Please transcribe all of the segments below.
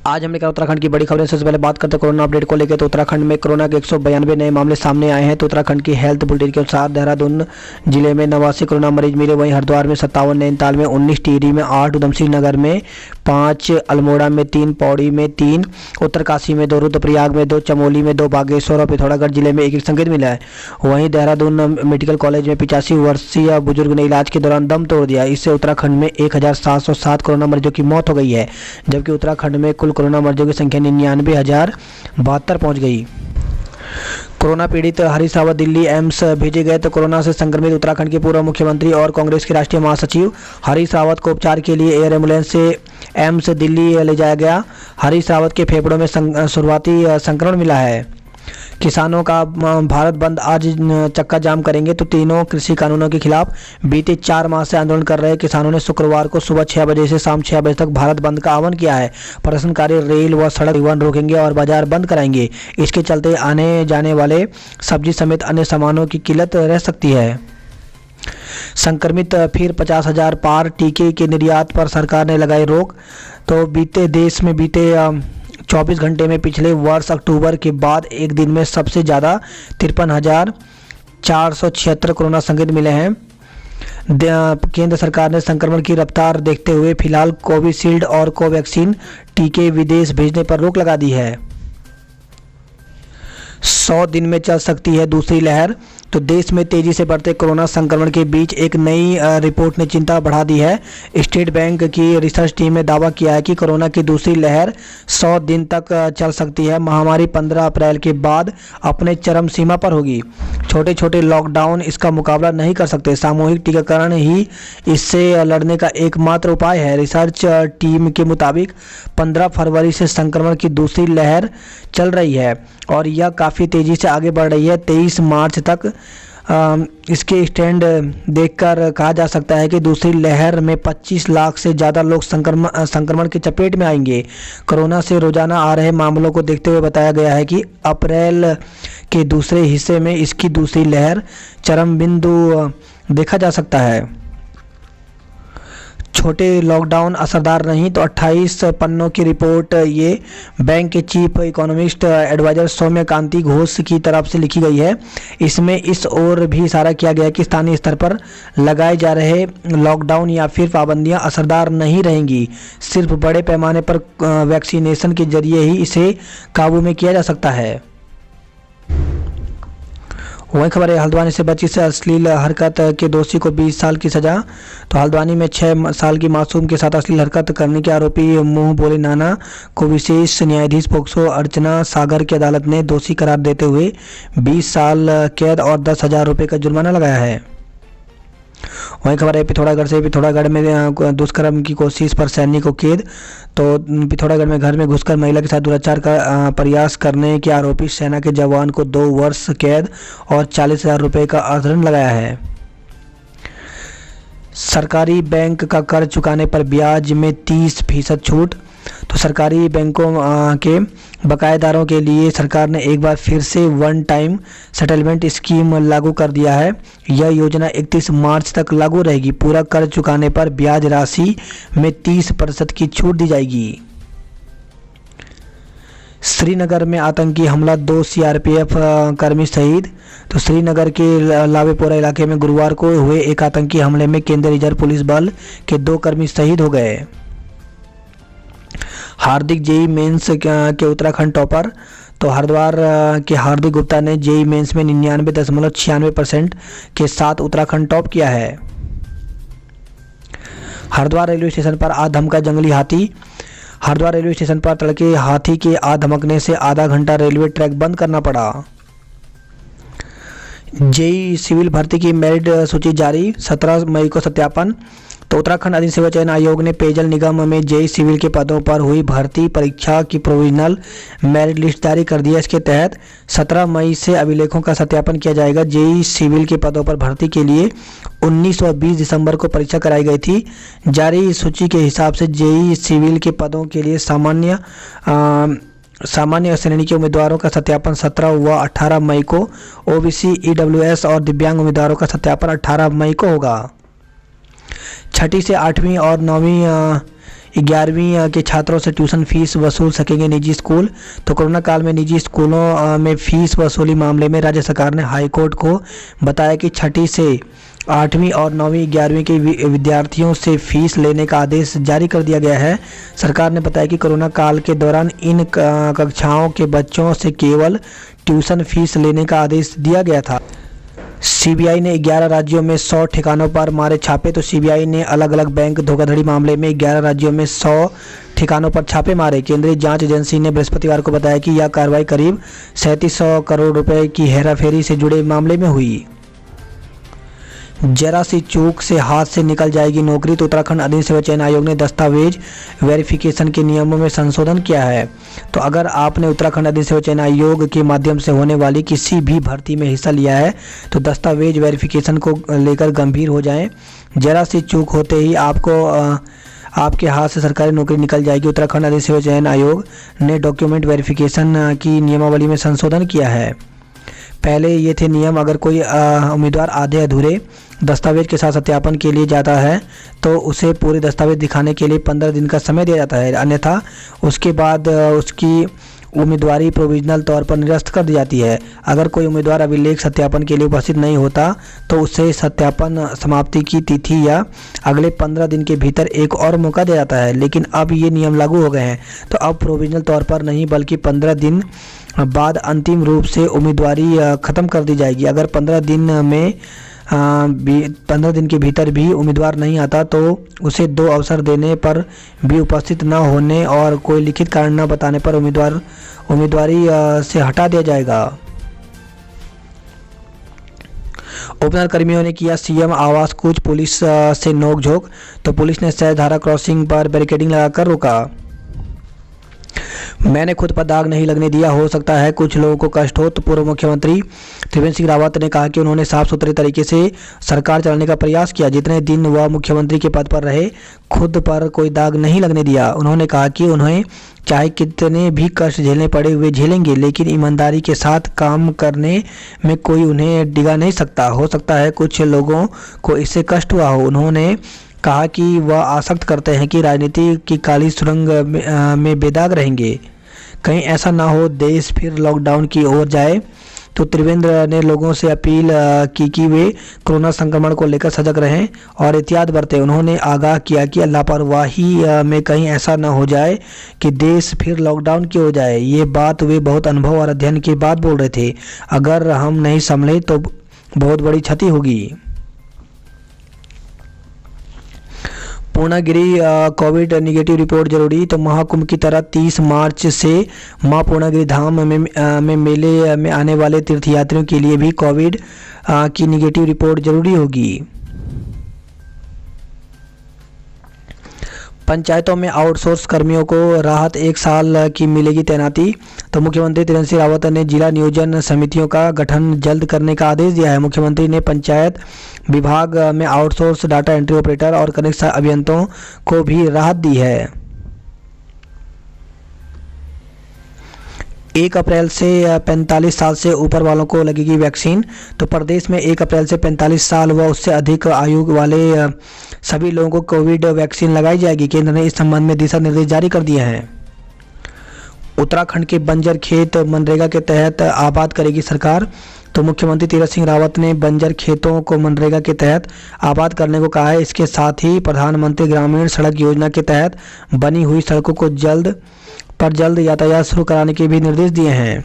आज हमने कहा उत्तराखंड की बड़ी खबरें। सबसे पहले बात करते हैं कोरोना अपडेट को लेकर। तो उत्तराखंड में कोरोना के 192 नए मामले सामने आए हैं। तो उत्तराखंड की हेल्थ बुलेटिन के अनुसार देहरादून जिले में 89 कोरोना मरीज मिले, वहीं हरिद्वार में 57, नैनीताल में 19, टिहरी में 8, उधमसिंह नगर में 5, अल्मोड़ा में 3, पौड़ी में 3, उत्तरकाशी में 2, रुद्रप्रयाग में 2, चमोली में 2, बागेश्वर और पिथौरागढ़ जिले में एक संकेत मिला है। वहीं देहरादून मेडिकल कॉलेज में 85 वर्षीय बुजुर्ग ने इलाज के दौरान दम तोड़ दिया। इससे उत्तराखंड में 1707 कोरोना मरीजों की मौत हो गई है, जबकि उत्तराखंड में कुल कोरोना मरीजों की संख्या 99,072 पहुंच गई। कोरोना पीड़ित हरीश रावत दिल्ली एम्स भेजे गए। तो कोरोना से संक्रमित उत्तराखंड के पूर्व मुख्यमंत्री और कांग्रेस के राष्ट्रीय महासचिव हरीश रावत को उपचार के लिए एयर एम्बुलेंस से एम्स दिल्ली ले जाया गया। हरीश रावत के फेफड़ों में शुरुआती संक्रमण मिला है। किसानों का भारत बंद आज चक्का जाम करेंगे। तो तीनों कृषि कानूनों के खिलाफ बीते 4 माह से आंदोलन कर रहे किसानों ने शुक्रवार को सुबह 6 बजे से शाम 6 बजे तक भारत बंद का आह्वान किया है। प्रदर्शनकारी रेल व सड़क परिवहन रोकेंगे और बाजार बंद कराएंगे। इसके चलते आने जाने वाले सब्जी समेत अन्य सामानों की किल्लत रह सकती है। संक्रमित फिर 50,000 पार। टीके के निर्यात पर सरकार ने लगाई रोक। तो देश में बीते 24 घंटे में पिछले वर्ष अक्टूबर के बाद एक दिन में सबसे ज़्यादा 53,476 कोरोना संक्रमित मिले हैं। केंद्र सरकार ने संक्रमण की रफ्तार देखते हुए फिलहाल कोविशील्ड और कोवैक्सीन टीके विदेश भेजने पर रोक लगा दी है। 100 दिन में चल सकती है दूसरी लहर। तो देश में तेजी से बढ़ते कोरोना संक्रमण के बीच एक नई रिपोर्ट ने चिंता बढ़ा दी है। स्टेट बैंक की रिसर्च टीम ने दावा किया है कि कोरोना की दूसरी लहर 100 दिन तक चल सकती है। महामारी 15 अप्रैल के बाद अपने चरम सीमा पर होगी। छोटे छोटे लॉकडाउन इसका मुकाबला नहीं कर सकते। सामूहिक टीकाकरण ही इससे लड़ने का एकमात्र उपाय है। रिसर्च टीम के मुताबिक 15 फरवरी से संक्रमण की दूसरी लहर चल रही है और यह काफ़ी तेज़ी से आगे बढ़ रही है। 23 मार्च तक इसके स्टैंड देखकर कहा जा सकता है कि दूसरी लहर में 25 लाख से ज़्यादा लोग संक्रमण की चपेट में आएंगे। कोरोना से रोजाना आ रहे मामलों को देखते हुए बताया गया है कि अप्रैल के दूसरे हिस्से में इसकी दूसरी लहर चरम बिंदु देखा जा सकता है। छोटे लॉकडाउन असरदार नहीं। तो 28 पन्नों की रिपोर्ट ये बैंक के चीफ इकोनॉमिस्ट एडवाइजर सौम्य कांति घोष की तरफ से लिखी गई है। इसमें इस ओर भी इशारा किया गया कि स्थानीय स्तर पर लगाए जा रहे लॉकडाउन या फिर पाबंदियां असरदार नहीं रहेंगी। सिर्फ बड़े पैमाने पर वैक्सीनेशन के जरिए ही इसे काबू में किया जा सकता है। वही खबर है हल्द्वानी से बच्ची से अश्लील हरकत के दोषी को 20 साल की सजा। तो हल्द्वानी में 6 साल की मासूम के साथ अश्लील हरकत करने के आरोपी मुंह बोले नाना को विशेष न्यायाधीश पोक्सो अर्चना सागर की अदालत ने दोषी करार देते हुए 20 साल कैद और 10,000 रुपये का जुर्माना लगाया है। वहीं खबर है पिथौरागढ़ से। पिथौरागढ़ में दुष्कर्म की कोशिश पर सैनिक को कैद। तो पिथौरागढ़ में घर में घुसकर महिला के साथ दुराचार का प्रयास करने के आरोपी सेना के जवान को 2 वर्ष कैद और 40,000 रुपये का अर्थदंड लगाया है। सरकारी बैंक का कर्ज चुकाने पर ब्याज में 30% छूट। तो सरकारी बैंकों के बकायेदारों के लिए सरकार ने एक बार फिर से वन टाइम सेटलमेंट स्कीम लागू कर दिया है। यह योजना 31 मार्च तक लागू रहेगी। पूरा कर्ज चुकाने पर ब्याज राशि में 30% की छूट दी जाएगी। श्रीनगर में आतंकी हमला, 2 CRPF कर्मी शहीद। तो श्रीनगर के लावेपोरा इलाके में गुरुवार को हुए एक आतंकी हमले में केंद्रीय रिजर्व पुलिस बल के 2 कर्मी शहीद हो गए। हार्दिक जेई मेंस के उत्तराखंड टॉपर। तो हरिद्वार के हार्दिक गुप्ता ने जेई मेंस में 99.96% के साथ उत्तराखंड टॉप किया है। हरिद्वार रेलवे स्टेशन पर आज धमका जंगली हाथी। हरिद्वार रेलवे स्टेशन पर तड़के हाथी के धमकने से आधा घंटा रेलवे ट्रैक बंद करना पड़ा। जेई सिविल भर्ती की मेरिट सूची जारी, 17 मई को सत्यापन। तो उत्तराखंड अधिक सेवा चयन आयोग ने पेयजल निगम में जेई सिविल के पदों पर हुई भर्ती परीक्षा की प्रोविजनल मेरिट लिस्ट जारी कर दिया। इसके तहत 17 मई से अभिलेखों का सत्यापन किया जाएगा। जेई सिविल के पदों पर भर्ती के लिए 19 और 20 दिसंबर को परीक्षा कराई गई थी। जारी सूची के हिसाब से जेई सिविल के पदों के लिए सामान्य श्रेणी के उम्मीदवारों का सत्यापन 17 व 18 मई को, ओबीसी, ईडब्ल्यूएस और दिव्यांग उम्मीदवारों का सत्यापन 18 मई को होगा। 6ठी से 8वीं और 9वीं 11वीं के छात्रों से ट्यूशन फीस वसूल सकेंगे निजी स्कूल। तो कोरोना काल में निजी स्कूलों में फीस वसूली मामले में राज्य सरकार ने हाईकोर्ट को बताया कि छठी से 8वीं और 9वीं 11वीं के विद्यार्थियों से फीस लेने का आदेश जारी कर दिया गया है। सरकार ने बताया कि कोरोना काल के दौरान इन कक्षाओं के बच्चों से केवल ट्यूशन फीस लेने का आदेश दिया गया था। सीबीआई ने 11 राज्यों में 100 ठिकानों पर मारे छापे। तो सीबीआई ने अलग अलग बैंक धोखाधड़ी मामले में 11 राज्यों में 100 ठिकानों पर छापे मारे। केंद्रीय जांच एजेंसी ने बृहस्पतिवार को बताया कि यह कार्रवाई करीब 3700 करोड़ रुपए की हेराफेरी से जुड़े मामले में हुई। जरा सी चूक से हाथ से निकल जाएगी नौकरी। तो उत्तराखंड अधिक सेवा चयन आयोग ने दस्तावेज वेरिफिकेशन के नियमों में संशोधन किया है। तो अगर आपने उत्तराखंड अधिक सेवा चयन आयोग के माध्यम से होने वाली किसी भी भर्ती में हिस्सा लिया है तो दस्तावेज वेरिफिकेशन को लेकर गंभीर हो जाएं। जरा सी चूक होते ही आपके हाथ से सरकारी नौकरी निकल जाएगी। उत्तराखंड अधिक सेवा चयन आयोग ने डॉक्यूमेंट वेरिफिकेशन की नियमावली में संशोधन किया है। पहले ये थे नियम, अगर कोई उम्मीदवार आधे अधूरे दस्तावेज के साथ सत्यापन के लिए जाता है तो उसे पूरे दस्तावेज दिखाने के लिए 15 दिन का समय दिया जाता है, अन्यथा उसके बाद उसकी उम्मीदवारी प्रोविजनल तौर पर निरस्त कर दी जाती है। अगर कोई उम्मीदवार अभिलेख सत्यापन के लिए उपस्थित नहीं होता तो उसे सत्यापन समाप्ति की तिथि या अगले 15 दिन के भीतर एक और मौका दिया जाता है। लेकिन अब ये नियम लागू हो गए हैं, तो अब प्रोविजनल तौर पर नहीं बल्कि 15 दिन बाद अंतिम रूप से उम्मीदवारी ख़त्म कर दी जाएगी। अगर 15 दिन के भीतर भी उम्मीदवार नहीं आता तो उसे 2 अवसर देने पर भी उपस्थित न होने और कोई लिखित कारण न बताने पर उम्मीदवारी से हटा दिया जाएगा। ओपनर कर्मियों ने किया सीएम आवास कूच, पुलिस से नोकझोंक। तो पुलिस ने सहजधारा क्रॉसिंग पर बैरिकेडिंग लगाकर रोका। मैंने खुद पर दाग नहीं लगने दिया, हो सकता है कुछ लोगों को कष्ट हो। तो पूर्व मुख्यमंत्री त्रिवेंद्र सिंह रावत ने कहा कि उन्होंने साफ सुथरे तरीके से सरकार चलाने का प्रयास किया। जितने दिन वह मुख्यमंत्री के पद पर रहे खुद पर कोई दाग नहीं लगने दिया। उन्होंने कहा कि उन्हें चाहे कितने भी कष्ट झेलने पड़े वे झेलेंगे, लेकिन ईमानदारी के साथ काम करने में कोई उन्हें डिगा नहीं सकता। हो सकता है कुछ लोगों को इससे कष्ट हुआ हो। उन्होंने कहा कि वह आशंका करते हैं कि राजनीति की काली सुरंग में बेदाग रहेंगे, कहीं ऐसा ना हो देश फिर लॉकडाउन की ओर जाए। तो त्रिवेंद्र ने लोगों से अपील की कि वे कोरोना संक्रमण को लेकर सजग रहें और एहतियात बरतें। उन्होंने आगाह किया कि लापरवाही में कहीं ऐसा न हो जाए कि देश फिर लॉकडाउन की ओर जाए। ये बात वे बहुत अनुभव और अध्ययन के बाद बोल रहे थे। अगर हम नहीं संभले तो बहुत बड़ी क्षति होगी। पूर्णागिरी कोविड निगेटिव रिपोर्ट जरूरी। तो महाकुंभ की तरह 30 मार्च से मां पूर्णागिरी धाम में मेले में आने वाले तीर्थयात्रियों के लिए भी कोविड की निगेटिव रिपोर्ट जरूरी होगी। पंचायतों में आउटसोर्स कर्मियों को राहत, 1 साल की मिलेगी तैनाती। तो मुख्यमंत्री त्रिवेंद्र सिंह रावत ने जिला नियोजन समितियों का गठन जल्द करने का आदेश दिया है। मुख्यमंत्री ने पंचायत विभाग में आउटसोर्स डाटा एंट्री ऑपरेटर और कनिष्ठ अभियंताओं को भी राहत दी है। 1 अप्रैल से 45 साल से ऊपर वालों को लगेगी वैक्सीन। तो प्रदेश में 1 अप्रैल से 45 साल व उससे अधिक आयु वाले सभी लोगों को कोविड वैक्सीन लगाई जाएगी। केंद्र ने इस संबंध में दिशा निर्देश जारी कर दिए हैं। उत्तराखंड के बंजर खेत मनरेगा के तहत आबाद करेगी सरकार। तो मुख्यमंत्री तीरथ सिंह रावत ने बंजर खेतों को मनरेगा के तहत आबाद करने को कहा है। इसके साथ ही प्रधानमंत्री ग्रामीण सड़क योजना के तहत बनी हुई सड़कों को जल्द यातायात शुरू कराने के भी निर्देश दिए हैं।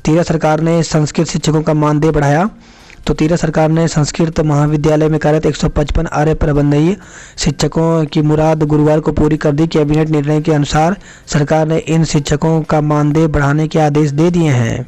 तीरथ सरकार ने संस्कृत शिक्षकों का मानदेय बढ़ाया। तो तीरथ सरकार ने संस्कृत महाविद्यालय में कार्यरत 155 आर्य प्रबंधकीय शिक्षकों की मुराद गुरुवार को पूरी कर दी। कैबिनेट निर्णय के अनुसार सरकार ने इन शिक्षकों का मानदेय बढ़ाने के आदेश दे दिए हैं।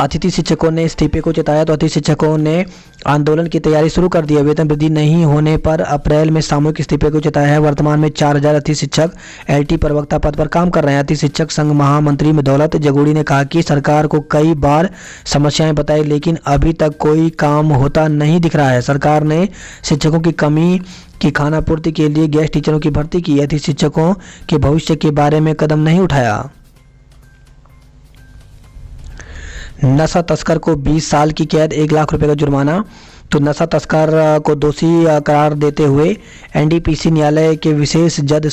अतिथि शिक्षकों ने इस्तीफे को चेताया। तो अतिथि शिक्षकों ने आंदोलन की तैयारी शुरू कर दी है। वेतन वृद्धि नहीं होने पर अप्रैल में सामूहिक इस्तीफे को चेताया है। वर्तमान में 4000 अतिथि शिक्षक एलटी प्रवक्ता पद पर काम कर रहे हैं। अतिथि शिक्षक संघ महामंत्री दौलत जगूड़ी ने कहा कि सरकार को कई बार समस्याएं बताई लेकिन अभी तक कोई काम होता नहीं दिख रहा है। सरकार ने शिक्षकों की कमी की खानापूर्ति के लिए गेस्ट टीचरों की भर्ती की। अतिथि शिक्षकों के भविष्य के बारे में कदम नहीं उठाया। नशा तस्कर को 20 साल की कैद, 1 लाख रुपए का जुर्माना। तो नशा तस्कर को दोषी करार देते हुए एनडीपीसी न्यायालय के विशेष जज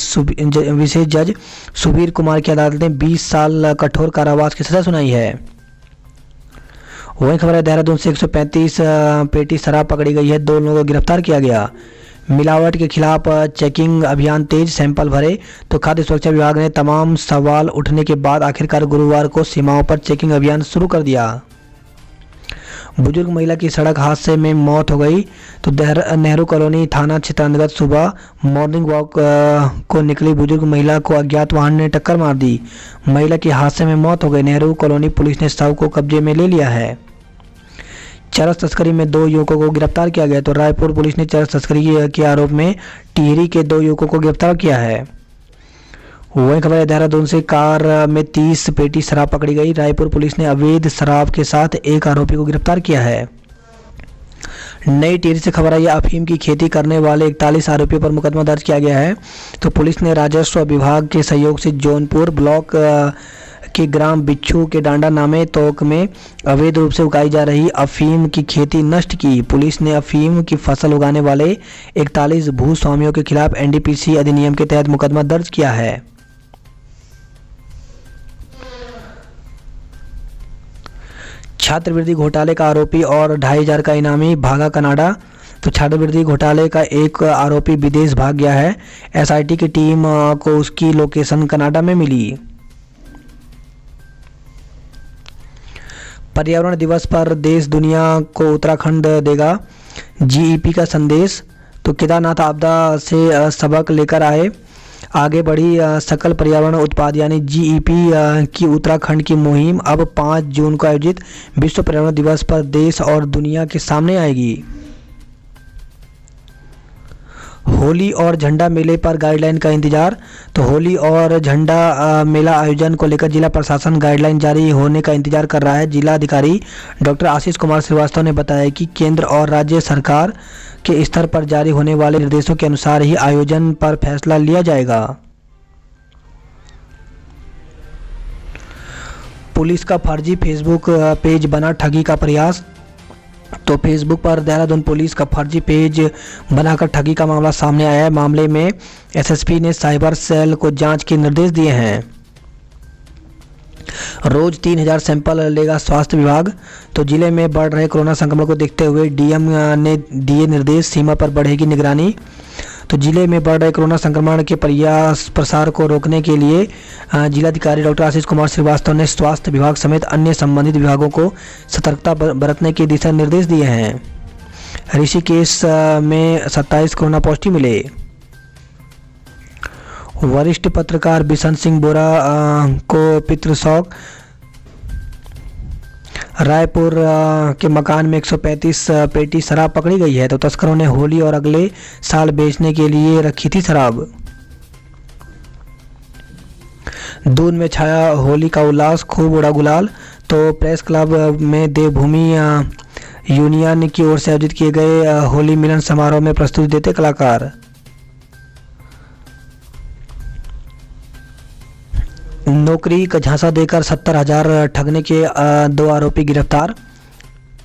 सुबीर कुमार की अदालत ने 20 साल कठोर कारावास की सजा सुनाई है। वही खबर है, देहरादून से 135 पेटी शराब पकड़ी गई है, 2 लोगों को गिरफ्तार किया गया। मिलावट के खिलाफ चेकिंग अभियान तेज, सैंपल भरे। तो खाद्य सुरक्षा विभाग ने तमाम सवाल उठने के बाद आखिरकार गुरुवार को सीमाओं पर चेकिंग अभियान शुरू कर दिया। बुजुर्ग महिला की सड़क हादसे में मौत हो गई। तो नेहरू कॉलोनी थाना क्षेत्र अंतर्गत सुबह मॉर्निंग वॉक को निकली बुजुर्ग महिला को अज्ञात वाहन ने टक्कर मार दी। महिला की हादसे में मौत हो गई। नेहरू कॉलोनी पुलिस ने शव को कब्जे में ले लिया है। चरस तस्करी में 2 युवकों को गिरफ्तार किया गया। तो रायपुर पुलिस ने चरस तस्करी के आरोप में टिहरी के 2 युवकों को गिरफ्तार किया है। वही खबर है, देहरादून से कार में 30 पेटी शराब पकड़ी गई। रायपुर पुलिस ने अवैध शराब के साथ एक आरोपी को गिरफ्तार किया है। नई टिहरी से खबर आई, अफीम की खेती करने वाले 41 आरोपियों पर मुकदमा दर्ज किया गया है। तो पुलिस ने राजस्व विभाग के सहयोग से जौनपुर ब्लॉक के ग्राम बिच्छू के डांडा नामे तोक में अवैध रूप से उगाई जा रही अफीम की खेती नष्ट की। पुलिस ने अफीम की फसल उगाने वाले 41 भूस्वामियों के खिलाफ एनडीपीसी अधिनियम के तहत मुकदमा दर्ज किया है। छात्रवृत्ति घोटाले का आरोपी और 2500 का इनामी भागा कनाडा। तो छात्रवृत्ति घोटाले का एक आरोपी विदेश भाग गया है। एसआईटी की टीम को उसकी लोकेशन कनाडा में मिली। पर्यावरण दिवस पर देश दुनिया को उत्तराखंड देगा जीईपी का संदेश। तो केदारनाथ आपदा से सबक लेकर आगे बढ़ी सकल पर्यावरण उत्पाद यानी जीईपी की उत्तराखंड की मुहिम अब 5 जून को आयोजित विश्व पर्यावरण दिवस पर देश और दुनिया के सामने आएगी। होली और झंडा मेले पर गाइडलाइन का इंतजार। तो होली और झंडा मेला आयोजन को लेकर जिला प्रशासन गाइडलाइन जारी होने का इंतजार कर रहा है। जिला अधिकारी डॉक्टर आशीष कुमार श्रीवास्तव ने बताया कि केंद्र और राज्य सरकार के स्तर पर जारी होने वाले निर्देशों के अनुसार ही आयोजन पर फैसला लिया जाएगा। पुलिस का फर्जी फेसबुक पेज बना ठगी का प्रयास। तो फेसबुक पर देहरादून पुलिस का फर्जी पेज बनाकर ठगी का मामला सामने आया है। मामले में एसएसपी ने साइबर सेल को जांच के निर्देश दिए हैं। रोज 3000 सैंपल लेगा स्वास्थ्य विभाग। तो जिले में बढ़ रहे कोरोना संक्रमण को देखते हुए डीएम ने दिए निर्देश, सीमा पर बढ़ेगी निगरानी। तो जिले में बढ़ रहे कोरोना संक्रमण के प्रसार को रोकने के लिए जिलाधिकारी डॉक्टर आशीष कुमार श्रीवास्तव ने स्वास्थ्य विभाग समेत अन्य संबंधित विभागों को सतर्कता बरतने के दिशा निर्देश दिए हैं। ऋषिकेश में 27 कोरोना पॉजिटिव मिले। वरिष्ठ पत्रकार बिशन सिंह बोरा को पितृशोक। रायपुर के मकान में 135 पेटी शराब पकड़ी गई है। तो तस्करों ने होली और अगले साल बेचने के लिए रखी थी शराब। दून में छाया होली का उल्लास, खूब उड़ा गुलाल। तो प्रेस क्लब में देवभूमि यूनियन की ओर से आयोजित किए गए होली मिलन समारोह में प्रस्तुति देते कलाकार। नौकरी का झांसा देकर 70,000 ठगने के 2 आरोपी गिरफ्तार।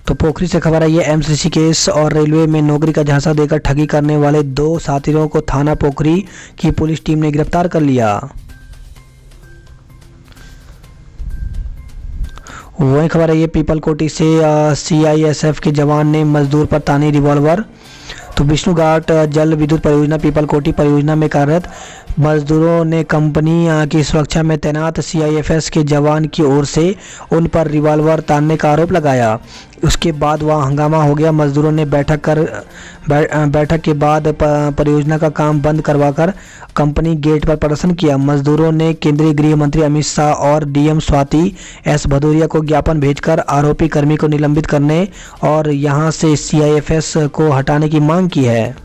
तो पोखरी से खबर आई है, एम्स ऋषिकेश और रेलवे में नौकरी का झांसा देकर ठगी करने वाले 2 साथियों को थाना पोखरी की पुलिस टीम ने गिरफ्तार कर लिया। वही खबर है, ये पीपल कोटी से सीआईएसएफ के जवान ने मजदूर पर तानी रिवॉल्वर। तो विष्णु घाट जल विद्युत परियोजना पीपल कोटी परियोजना में कार्यरत मजदूरों ने कंपनी की सुरक्षा में तैनात सीआईएफएस के जवान की ओर से उन पर रिवॉल्वर तानने का आरोप लगाया। उसके बाद वहां हंगामा हो गया। मजदूरों ने बैठक के बाद परियोजना का काम बंद करवाकर कंपनी गेट पर प्रदर्शन किया। मजदूरों ने केंद्रीय गृह मंत्री अमित शाह और डीएम स्वाति एस भदौरिया को ज्ञापन भेजकर आरोपी कर्मी को निलंबित करने और यहां से सीआईएफएस को हटाने की मांग की है।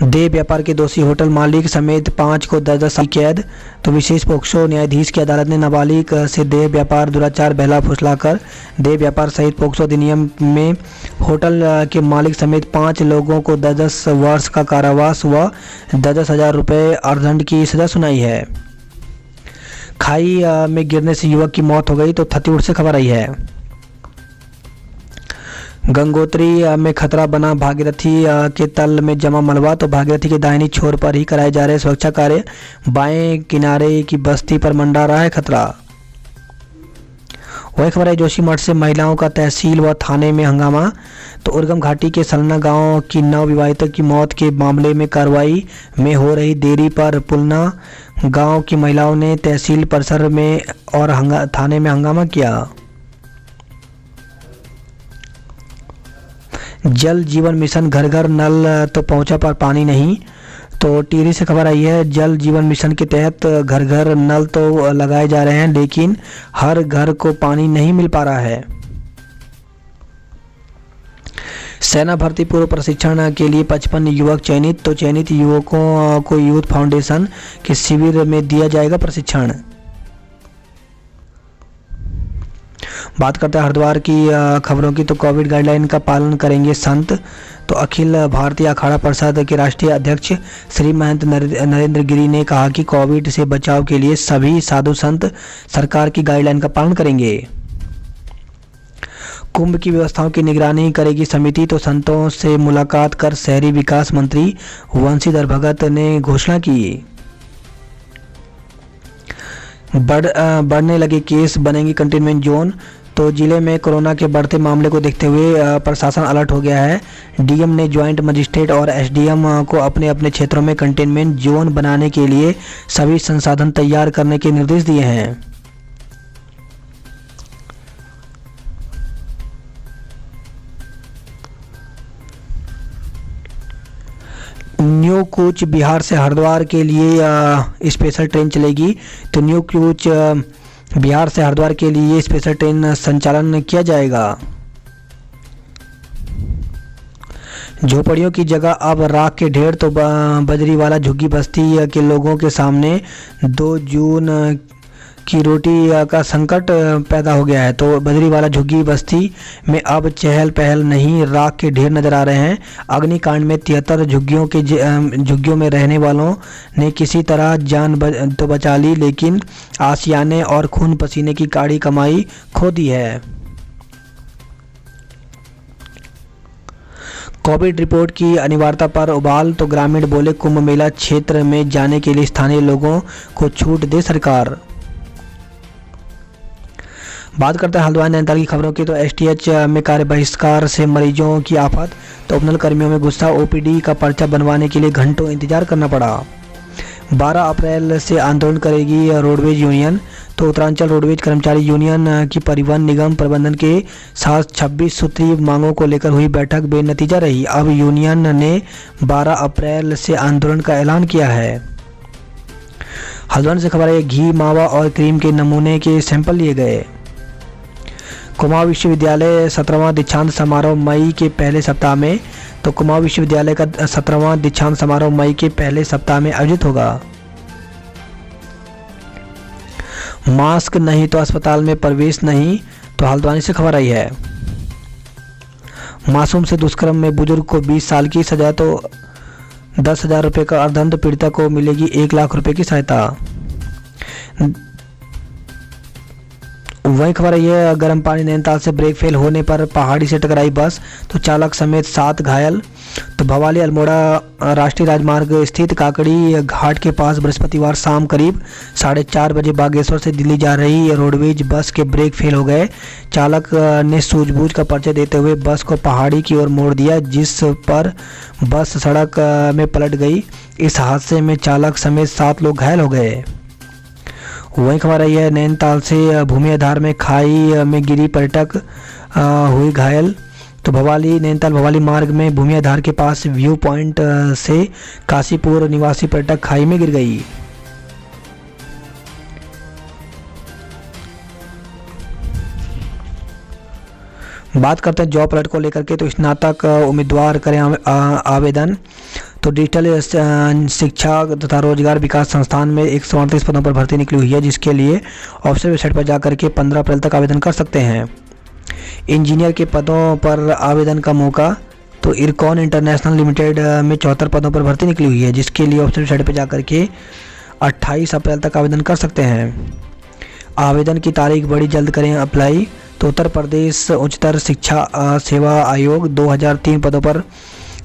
देह व्यापार के दोषी होटल मालिक समेत 5 को 10-10 साल की कैद। तो विशेष पोक्सो न्यायाधीश की अदालत ने नाबालिग से देह व्यापार, दुराचार, बहला फुसलाकर देह व्यापार सहित पोक्सो अधिनियम में होटल के मालिक समेत 5 लोगों को 10-10 वर्ष का कारावास व 10,000 रुपये अर्थदंड की सजा सुनाई है। खाई में गिरने से युवक की मौत हो गई। तो छत्तीसगढ़ से खबर आई है। गंगोत्री में खतरा बना, भागीरथी के तल में जमा मलबा, तो भागीरथी के दाहिनी छोर पर ही कराए जा रहे सुरक्षा कार्य। बाएं किनारे की बस्ती पर मंडरा रहा है खतरा। वही खबर है जोशीमठ से महिलाओं का तहसील व थाने में हंगामा, तो उर्गम घाटी के सलना गांव की नवविवाहिता की मौत के मामले में कार्रवाई में हो रही देरी पर पुलना गांव की महिलाओं ने तहसील परिसर में और थाने में हंगामा किया। जल जीवन मिशन घर घर नल तो पहुंचा पर पानी नहीं, तो टिहरी से खबर आई है जल जीवन मिशन के तहत घर घर नल तो लगाए जा रहे हैं लेकिन हर घर को पानी नहीं मिल पा रहा है। सेना भर्ती पूर्व प्रशिक्षण के लिए 55 युवक चयनित, तो चयनित युवकों को यूथ फाउंडेशन के शिविर में दिया जाएगा प्रशिक्षण। बात करते हैं हरिद्वार की खबरों की, तो कोविड गाइडलाइन का पालन करेंगे संत, तो अखिल भारतीय अखाड़ा परिषद के राष्ट्रीय अध्यक्ष श्री महंत नरेंद्र गिरी ने कहा कि कोविड से बचाव के लिए सभी साधु संत सरकार की गाइडलाइन का पालन करेंगे। कुंभ की व्यवस्थाओं की निगरानी करेगी समिति, तो संतों से मुलाकात कर शहरी विकास मंत्री वंशीधर भगत ने घोषणा की। बढ़ने लगे केस, बनेंगी कंटेनमेंट जोन, तो जिले में कोरोना के बढ़ते मामले को देखते हुए प्रशासन अलर्ट हो गया है। डीएम ने ज्वाइंट मजिस्ट्रेट और एसडीएम को अपने अपने क्षेत्रों में कंटेनमेंट जोन बनाने के लिए सभी संसाधन तैयार करने के निर्देश दिए हैं। न्यू कूच बिहार से हरिद्वार के लिए स्पेशल ट्रेन चलेगी, तो न्यू कूच बिहार से हरिद्वार के लिए स्पेशल ट्रेन संचालन किया जाएगा। झोपड़ियों की जगह अब राख के ढेर, तो बजरीवाला झुग्गी बस्ती के लोगों के सामने 2 जून की रोटी का संकट पैदा हो गया है, तो बजरीवाला झुग्गी बस्ती में अब चहल पहल नहीं, राख के ढेर नजर आ रहे हैं। अग्निकांड में 73 झुग्गियों में रहने वालों ने किसी तरह जान तो बचा ली, लेकिन आशियाने और खून पसीने की काड़ी कमाई खो दी है। कोविड रिपोर्ट की अनिवार्यता पर उबाल, तो ग्रामीण बोले कुंभ मेला क्षेत्र में जाने के लिए स्थानीय लोगों को छूट दे सरकार। बात करते हैं हल्द्वानी नैनीताल की खबरों की, तो एसटीएच में कार्य बहिष्कार से मरीजों की आफत, तो उपनल कर्मियों में गुस्सा, ओपीडी का पर्चा बनवाने के लिए घंटों इंतजार करना पड़ा। 12 अप्रैल से आंदोलन करेगी रोडवेज यूनियन, तो उत्तरांचल रोडवेज कर्मचारी यूनियन की परिवहन निगम प्रबंधन के साथ 26 सूत्रीय मांगों को लेकर हुई बैठक बेनतीजा रही। अब यूनियन ने 12 अप्रैल से आंदोलन का ऐलान किया है। हल्द्वानी से खबर है घी, मावा और क्रीम के नमूने के सैंपल लिए गए। कुमाऊं विश्वविद्यालय 17वां दीक्षांत समारोह मई के पहले सप्ताह में, तो कुमाऊं विश्वविद्यालय का 17वां दीक्षांत समारोह मई के पहले सप्ताह में आयोजित होगा। मास्क नहीं तो अस्पताल में प्रवेश नहीं, तो हल्द्वानी से खबर आई है। मासूम से दुष्कर्म में बुजुर्ग को 20 साल की सजा, तो 10,000 रुपये का अर्थदंड, पीड़िता को मिलेगी 1 लाख रुपए की सहायता। वही खबर है गर्म पानी नैनीताल से ब्रेक फेल होने पर पहाड़ी से टकराई बस, तो चालक समेत 7 घायल। तो भवाली अल्मोड़ा राष्ट्रीय राजमार्ग स्थित काकड़ी घाट के पास बृहस्पतिवार शाम करीब 4:30 बजे बागेश्वर से दिल्ली जा रही रोडवेज बस के ब्रेक फेल हो गए। चालक ने सूझबूझ का परिचय देते हुए बस को पहाड़ी की ओर मोड़ दिया, जिस पर बस सड़क में पलट गई। इस हादसे में चालक समेत 7 लोग घायल हो गए। वही खबर आई है नैनीताल से भूमि आधार में खाई में गिरी पर्यटक हुई घायल, तो भवाली नैनीताल भवाली मार्ग में भूमि आधार के पास व्यू पॉइंट से काशीपुर निवासी पर्यटक खाई में गिर गई। बात करते हैं जॉब अलर्ट को लेकर के, तो स्नातक उम्मीदवार करें आवेदन। तो डिजिटल शिक्षा तथा रोजगार विकास संस्थान में 138 पदों पर भर्ती निकली हुई है, जिसके लिए ऑफिशियल वेबसाइट पर जाकर के 15 अप्रैल तक आवेदन कर सकते हैं। इंजीनियर के पदों पर आवेदन का मौका, तो इरकॉन इंटरनेशनल लिमिटेड में 74 पदों पर भर्ती निकली हुई है, जिसके लिए ऑफिशियल वेबसाइट पर जाकर के 28 अप्रैल तक आवेदन कर सकते हैं। आवेदन की तारीख बड़ी जल्द करें अप्लाई, तो उत्तर प्रदेश उच्चतर शिक्षा सेवा आयोग 2003 पदों पर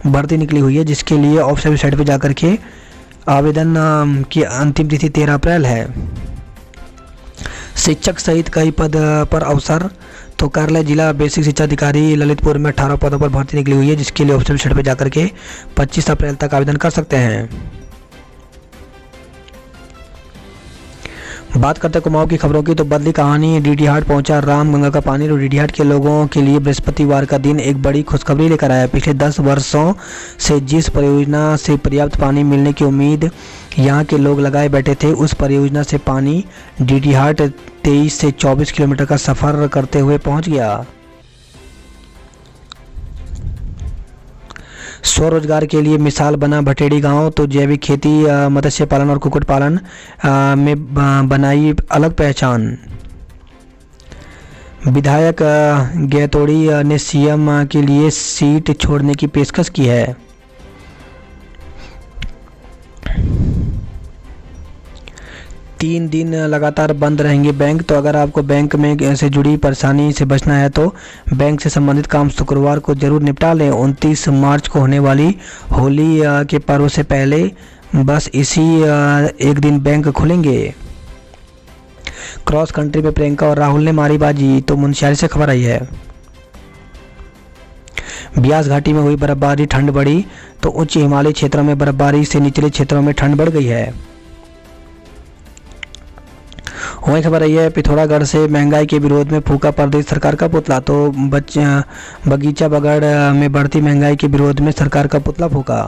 भर्ती निकली हुई है, जिसके लिए ऑफिशियल वेबसाइट पर जाकर के आवेदन की अंतिम तिथि 13 अप्रैल है। शिक्षक सहित कई पद पर अवसर। तो कार्यालय जिला बेसिक शिक्षा अधिकारी ललितपुर में 18 पदों पर भर्ती निकली हुई है, जिसके लिए ऑफिशियल वेबसाइट पर जाकर के 25 अप्रैल तक आवेदन कर सकते हैं। बात करते हैं कुमाऊं की खबरों की। तो बदली कहानी, डीडीहाट पहुंचा रामगंगा का पानी। तो डीडीहाट के लोगों के लिए बृहस्पतिवार का दिन एक बड़ी खुशखबरी लेकर आया। पिछले 10 वर्षों से जिस परियोजना से पर्याप्त पानी मिलने की उम्मीद यहां के लोग लगाए बैठे थे, उस परियोजना से पानी डीडीहाट 23 से 24 किलोमीटर का सफर करते हुए पहुंच गया। स्वरोजगार के लिए मिसाल बना भटेड़ी गांव। तो जैविक खेती, मत्स्य पालन और कुक्कुट पालन में बनाई अलग पहचान। विधायक गैतोड़ी ने सीएम के लिए सीट छोड़ने की पेशकश की है। तीन दिन लगातार बंद रहेंगे बैंक। तो अगर आपको बैंक में से जुड़ी परेशानी से बचना है तो बैंक से संबंधित काम शुक्रवार को जरूर निपटा लें। 29 मार्च को होने वाली होली के पर्व से पहले बस इसी एक दिन बैंक खुलेंगे। क्रॉस कंट्री में प्रियंका और राहुल ने मारी बाजी। तो मुंशियारी से खबर आई है। ब्यास घाटी में हुई बर्फबारी, ठंड बढ़ी। तो उच्च हिमालयी क्षेत्रों में बर्फबारी से निचले क्षेत्रों में ठंड बढ़ गई है। वही खबर आई है पिथौरागढ़ से महंगाई के विरोध में फूका प्रदेश सरकार का पुतला। तो बगीचा बगड़ में बढ़ती महंगाई के विरोध में सरकार का पुतला फूका।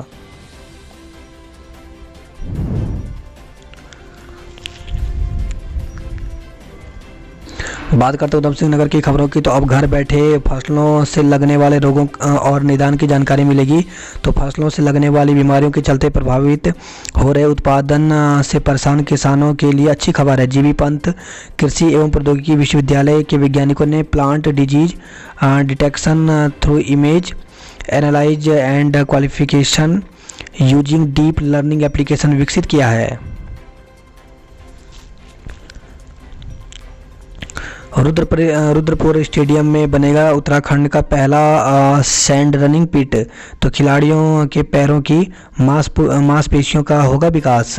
बात करते उधम सिंह नगर की खबरों की। तो अब घर बैठे फसलों से लगने वाले रोगों और निदान की जानकारी मिलेगी। तो फसलों से लगने वाली बीमारियों के चलते प्रभावित हो रहे उत्पादन से परेशान किसानों के लिए अच्छी खबर है। जीबी पंत कृषि एवं प्रौद्योगिकी विश्वविद्यालय के वैज्ञानिकों ने plant disease detection through image analyse and qualification using deep learning application विकसित किया है। रुद्रपुर स्टेडियम में बनेगा उत्तराखंड का पहला सैंड रनिंग पिट। तो खिलाड़ियों के पैरों की मांसपेशियों का होगा विकास।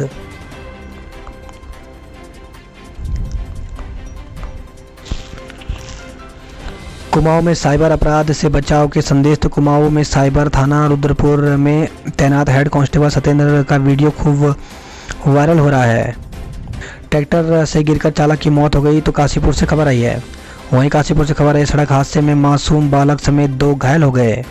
कुमाऊं में साइबर अपराध से बचाव के संदेश। तो कुमाऊं में साइबर थाना रुद्रपुर में तैनात हेड कांस्टेबल सत्येंद्र का वीडियो खूब वायरल हो रहा है। ट्रैक्टर से गिरकर चालक की मौत हो गई। तो काशीपुर से खबर आई है। वहीं काशीपुर से खबर है, सड़क हादसे में मासूम बालक समेत 2 घायल हो गए।